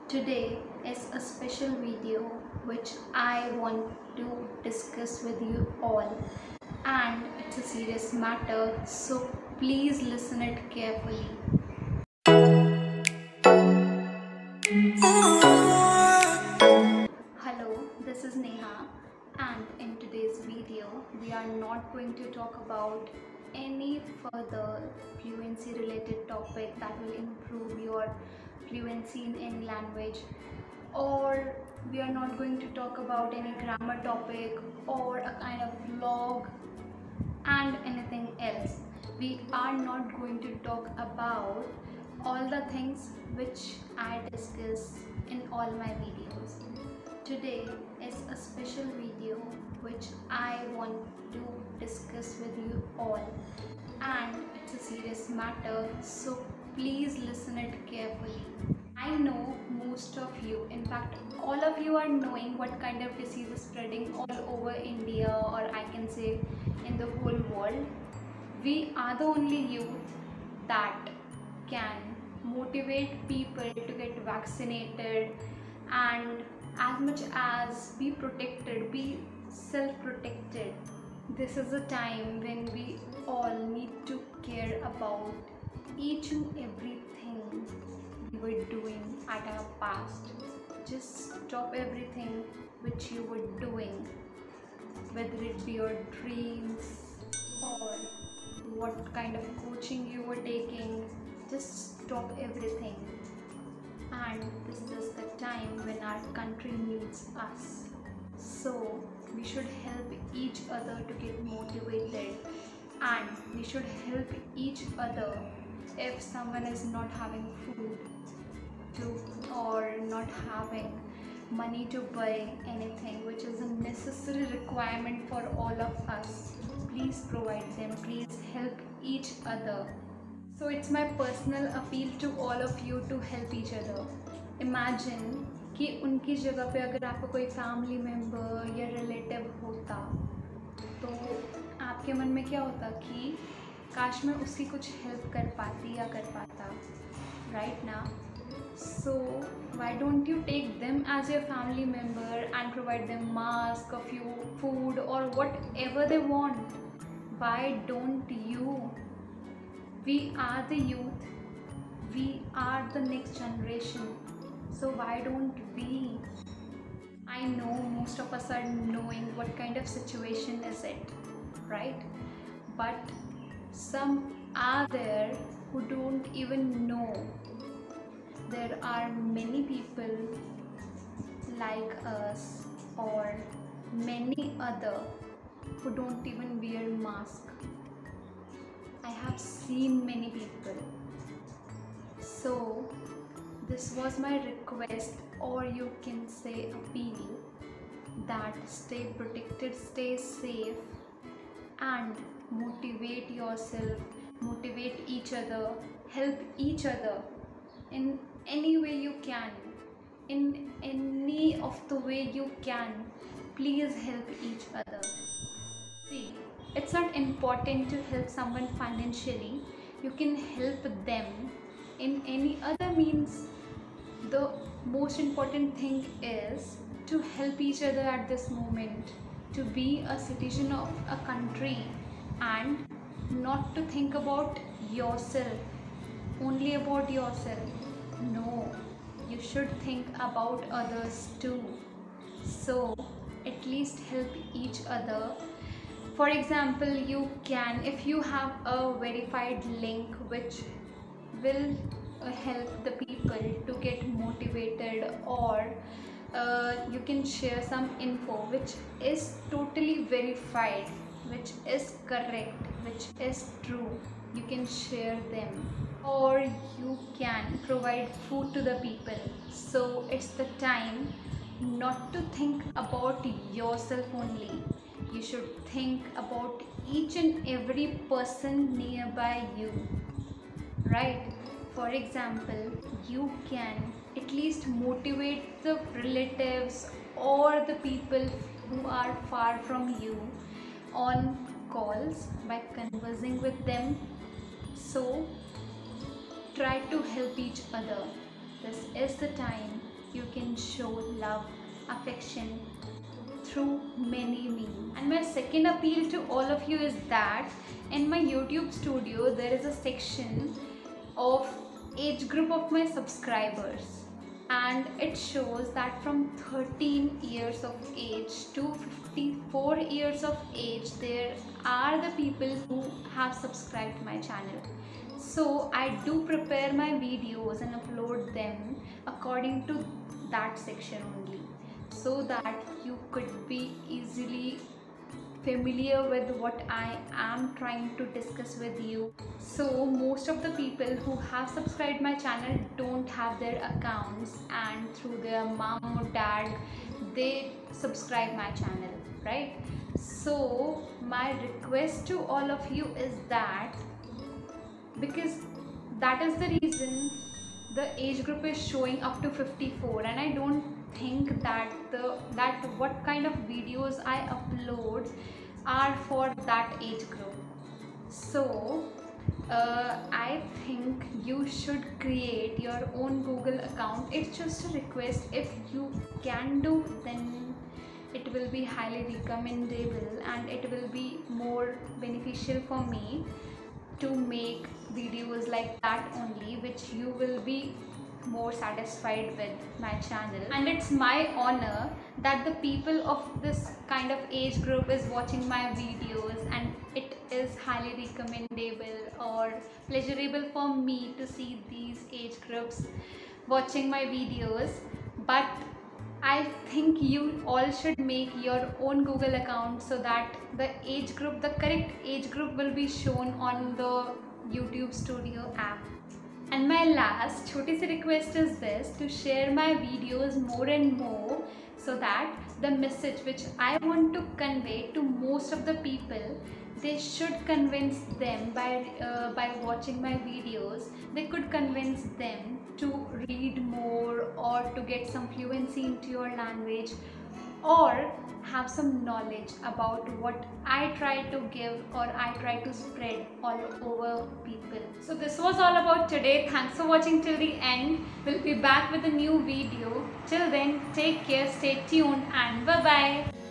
Today is a special video which I want to discuss with you all, and it's a serious matter, so please listen it carefully. Hello, this is Neha, and in today's video we are not going to talk about any further fluency related topic that will improve your fluency in any language, or we are not going to talk about any grammar topic or a kind of vlog and anything else. We are not going to talk about all the things which I discuss in all my videos. Today is a special video which I want to discuss with you all, and it's a serious matter, so please listen it carefully. I know most of you, in fact all of you, are knowing what kind of disease is spreading all over India, or I can say in the whole world. We are the only youth that can motivate people to get vaccinated and as much as be protected, be self-protected. This is a time when we all need to care about each and everything we were doing at our past. Just stop everything which you were doing, whether it be your dreams or what kind of coaching you were taking. Just stop everything, and this is the time when our country needs us. So we should help each other to get motivated, and we should help each other if someone is not having food to, or not having money to buy anything which is a necessary requirement for all of us. Please provide them, please help each other. So it's my personal appeal to all of you to help each other. Imagine कि उनकी जगह पे अगर आपका कोई family member या relative होता, तो आपके मन में क्या होता कि काश मैं उसकी कुछ हेल्प कर पाती या कर पाता, राइट ना? So why don't you take them as your family member and provide them mask, a few food or whatever they want? Why don't you? We are the youth, we are the next generation, so why don't we? I know most of us are knowing what kind of situation is it, right? But some are there who don't even know. There are many people like us or many other who don't even wear mask. I have seen many people. So this was my request, or you can say appeal, that stay protected, stay safe, and motivate yourself, motivate each other, help each other in any way you can, in any of the way you can. Please help each other. See, it's not important to help someone financially. You can help them in any other means. The most important thing is to help each other at this moment, to be a citizen of a country and not to think about yourself, only about yourself. No, you should think about others too. So at least help each other. For example, you can, if you have a verified link which will help the people to get motivated, or you can share some info which is totally verified, which is correct, which is true, you can share them. Or you can provide food to the people. So it's the time not to think about yourself only. You should think about each and every person nearby you, right? For example, you can at least motivate the relatives or the people who are far from you on calls by conversing with them. So try to help each other. This is the time you can show love, affection through many means. And my second appeal to all of you is that in my YouTube studio there is a section of age group of my subscribers, and it shows that from 13 years of age to 54 years of age there are the people who have subscribed to my channel. So I do prepare my videos and upload them according to that section only, so that you could be easily familiar with what I am trying to discuss with you. So most of the people who have subscribed my channel don't have their accounts, and through their mom or dad they subscribe my channel, right? So my request to all of you is that, because that is the reason the age group is showing up to 54, and I don't think that what kind of videos I upload are for that age group. So I think you should create your own Google account. It's just a request. If you can do, then it will be highly recommendable, and it will be more beneficial for me to make videos like that only, which you will be more satisfied with my channel. And it's my honor that the people of this kind of age group is watching my videos, and it is highly recommendable or pleasurable for me to see these age groups watching my videos. But I think you all should make your own Google account, so that the age group, the correct age group, will be shown on the YouTube Studio app. And my last छोटी सी request is this: to share my videos more and more, so that the message which I want to convey to most of the people, they should convince them by watching my videos. They could convince them to read more, or to get some fluency into your language, or have some knowledge about what I try to give or I try to spread all over people. So this was all about today. Thanks for watching till the end. We'll be back with a new video. Till then, take care, stay tuned, and bye bye.